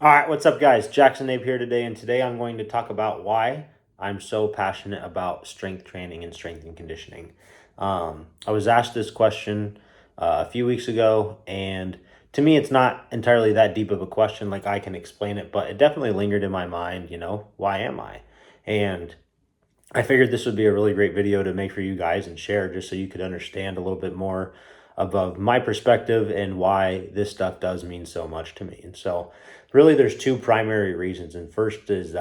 All right, what's up, guys? Jackson Abe here today, and today I'm going to talk about why I'm so passionate about strength training and strength and conditioning. I was asked this question a few weeks ago, and to me, it's not entirely that deep of a question. Like, I can explain it, but it definitely lingered in my mind. Why am I? And I figured this would be a really great video to make for you guys and share just so you could understand a little bit more of my perspective and why this stuff does mean so much to me. And so, really, there's two primary reasons. And first is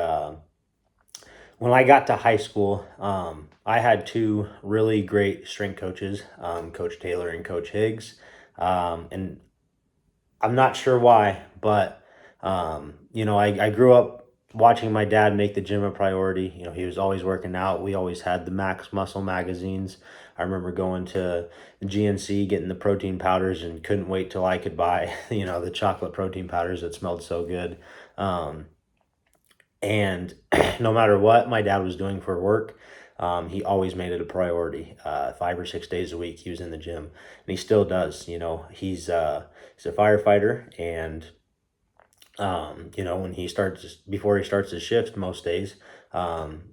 when I got to high school, I had two really great strength coaches, Coach Taylor and Coach Higgs. And I'm not sure why, but I grew up watching my dad make the gym a priority. He was always working out. We always had the Max Muscle magazines. I remember going to the GNC, getting the protein powders, and couldn't wait till I could buy, the chocolate protein powders that smelled so good. Um, and no matter what my dad was doing for work, he always made it a priority. 5 or 6 days a week, he was in the gym, and he still does. He's a firefighter, and when before he starts his shift most days,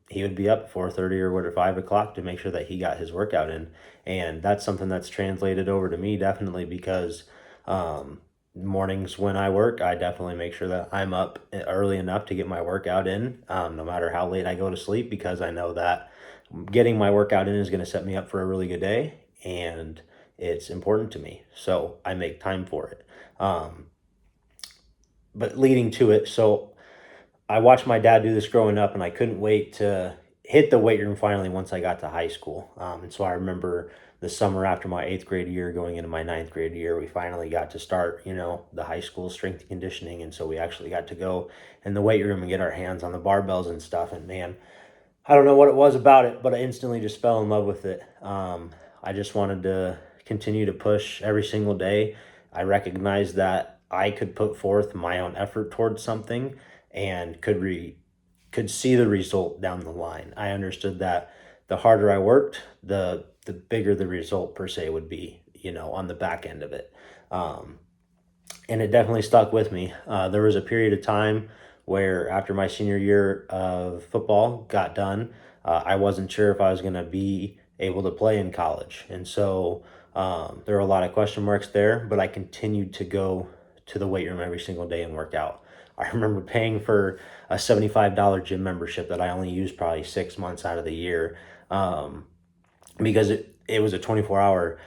he would be up at 4:30 or what, or 5 o'clock to make sure that he got his workout in, and that's something that's translated over to me definitely because mornings when I work, I definitely make sure that I'm up early enough to get my workout in, no matter how late I go to sleep, because I know that getting my workout in is going to set me up for a really good day, and it's important to me. So I make time for it. But leading to it, so I watched my dad do this growing up, and I couldn't wait to hit the weight room finally once I got to high school. And so I remember the summer after my eighth grade year, going into my ninth grade year, we finally got to start, the high school strength and conditioning. And so we actually got to go in the weight room and get our hands on the barbells and stuff. And man, I don't know what it was about it, but I instantly just fell in love with it. I just wanted to continue to push every single day. I recognized that I could put forth my own effort towards something and could see the result down the line. I understood that the harder I worked, the bigger the result per se would be, on the back end of it. Um, and it definitely stuck with me. There was a period of time where after my senior year of football got done, I wasn't sure if I was going to be able to play in college. And so there were a lot of question marks there, but I continued to go to the weight room every single day and work out. I remember paying for a $75 gym membership that I only used probably 6 months out of the year, because it was a 24-hour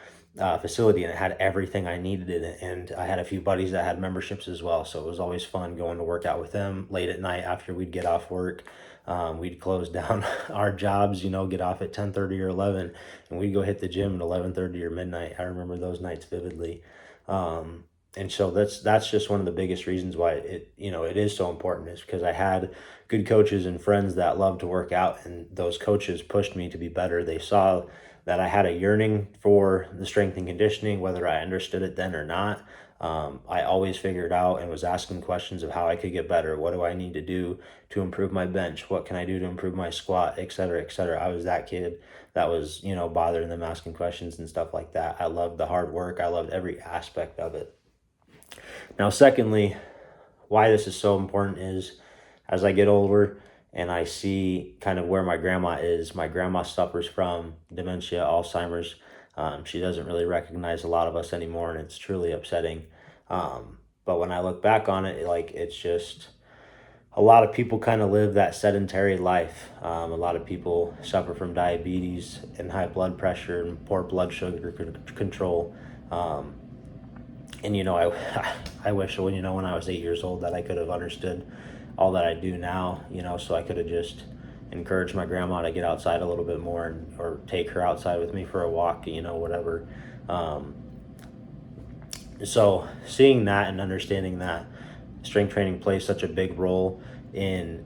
facility, and it had everything I needed in it. And I had a few buddies that had memberships as well, so it was always fun going to work out with them late at night after we'd get off work. We'd close down our jobs, get off at 10:30 or 11, and we'd go hit the gym at 11:30 or midnight. I remember those nights vividly. And so that's just one of the biggest reasons why it is so important, is because I had good coaches and friends that loved to work out, and those coaches pushed me to be better. They saw that I had a yearning for the strength and conditioning, whether I understood it then or not. I always figured out and was asking questions of how I could get better. What do I need to do to improve my bench? What can I do to improve my squat, et cetera, et cetera. I was that kid that was, bothering them, asking questions and stuff like that. I loved the hard work. I loved every aspect of it. Now, secondly, why this is so important is as I get older and I see kind of where my grandma is, my grandma suffers from dementia, Alzheimer's. She doesn't really recognize a lot of us anymore, and it's truly upsetting. But when I look back on it, like, it's just a lot of people kind of live that sedentary life. A lot of people suffer from diabetes and high blood pressure and poor blood sugar control. Um, and I wish when I was 8 years old that I could have understood all that I do now, so I could have just encouraged my grandma to get outside a little bit more, or take her outside with me for a walk, whatever. um, so seeing that and understanding that strength training plays such a big role in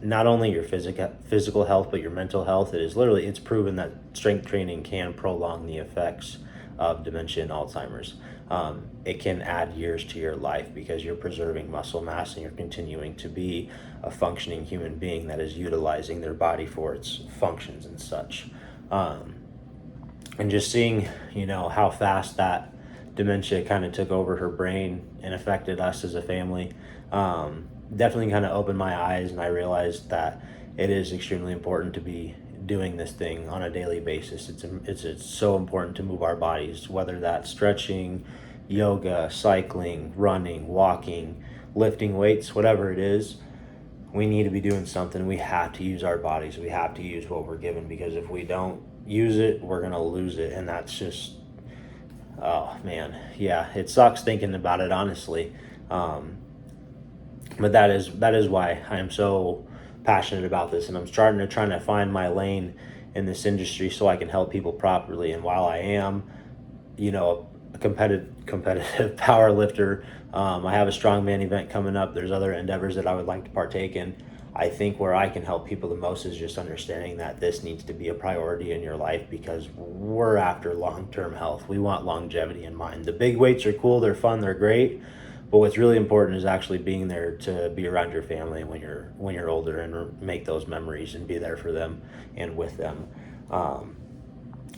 not only your physical health but your mental health. It's proven that strength training can prolong the effects of dementia and Alzheimer's. It can add years to your life because you're preserving muscle mass and you're continuing to be a functioning human being that is utilizing their body for its functions and such. And just seeing how fast that dementia kind of took over her brain and affected us as a family. Definitely kind of opened my eyes, and I realized that it is extremely important to be doing this thing on a daily basis. It's so important to move our bodies, whether that's stretching, yoga, cycling, running, walking, lifting weights, whatever it is. We need to be doing something. We have to use our bodies. We have to use what we're given, because if we don't use it, we're going to lose it. And that's just, oh man, yeah, it sucks thinking about it, honestly. But that is why I am so passionate about this, and I'm starting to try to find my lane in this industry so I can help people properly. And while I am, a competitive power lifter, I have a strongman event coming up. There's other endeavors that I would like to partake in. I think where I can help people the most is just understanding that this needs to be a priority in your life, because we're after long-term health. We want longevity in mind. The big weights are cool, they're fun, they're great, but what's really important is actually being there to be around your family when you're older, and make those memories and be there for them and with them.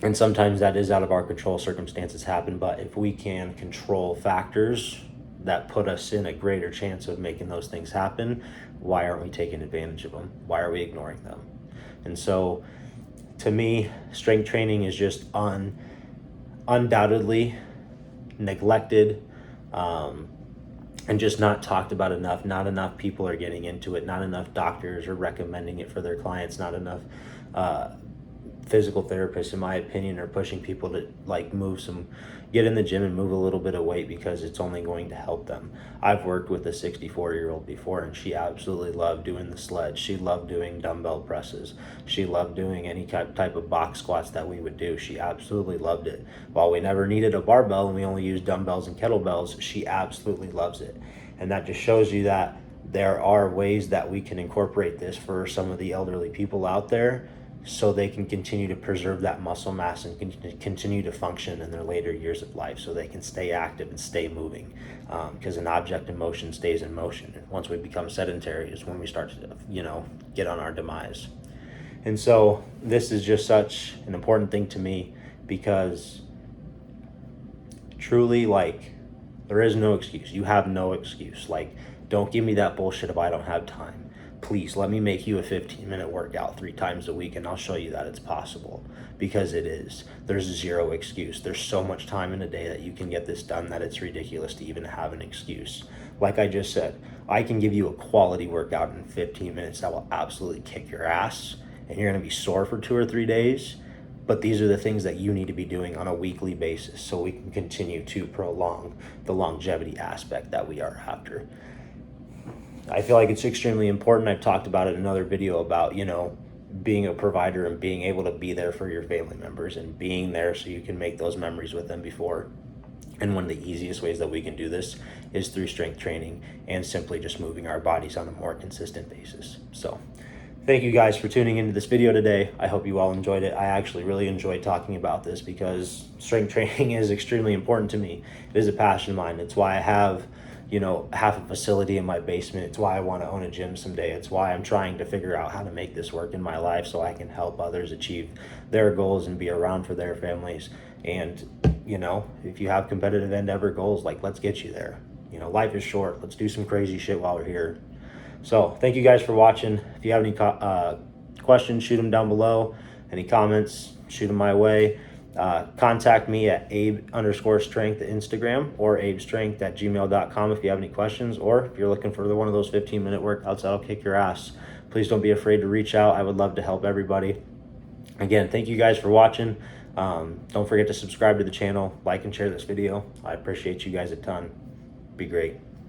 And sometimes that is out of our control. Circumstances happen, but if we can control factors that put us in a greater chance of making those things happen, why aren't we taking advantage of them? Why are we ignoring them? And so, to me, strength training is just undoubtedly neglected, and just not talked about enough. Not enough people are getting into it. Not enough doctors are recommending it for their clients. Not enough physical therapists, in my opinion, are pushing people to get in the gym and move a little bit of weight, because it's only going to help them. I've worked with a 64-year-old before, and she absolutely loved doing the sled. She loved doing dumbbell presses. She loved doing any type of box squats that we would do. She absolutely loved it. While we never needed a barbell and we only used dumbbells and kettlebells, she absolutely loves it. And that just shows you that there are ways that we can incorporate this for some of the elderly people out there, so they can continue to preserve that muscle mass and continue to function in their later years of life, so they can stay active and stay moving, because an object in motion stays in motion. And once we become sedentary is when we start to get on our demise. And so this is just such an important thing to me, because truly, there is no excuse. You have no excuse. Don't give me that bullshit if I don't have time. Please let me make you a 15-minute workout 3 times a week, and I'll show you that it's possible, because it is. There's zero excuse. There's so much time in a day that you can get this done that it's ridiculous to even have an excuse. Like I just said, I can give you a quality workout in 15 minutes that will absolutely kick your ass, and you're going to be sore for 2 or 3 days. But these are the things that you need to be doing on a weekly basis, so we can continue to prolong the longevity aspect that we are after. I feel like it's extremely important. I've talked about it in another video about, being a provider and being able to be there for your family members, and being there so you can make those memories with them before. And one of the easiest ways that we can do this is through strength training and simply just moving our bodies on a more consistent basis. So thank you guys for tuning into this video today. I hope you all enjoyed it. I actually really enjoyed talking about this, because strength training is extremely important to me. It is a passion of mine. It's why I have half a facility in my basement. It's why I want to own a gym someday. It's why I'm trying to figure out how to make this work in my life, so I can help others achieve their goals and be around for their families. And, if you have competitive endeavor goals, let's get you there. Life is short. Let's do some crazy shit while we're here. So thank you guys for watching. If you have any questions, shoot them down below. Any comments, shoot them my way. Contact me at abe_strength at Instagram, or abestrength@gmail.com if you have any questions, or if you're looking for one of those 15-minute workouts that'll kick your ass. Please don't be afraid to reach out. I would love to help everybody. Again, thank you guys for watching. Don't forget to subscribe to the channel, like and share this video. I appreciate you guys a ton. Be great.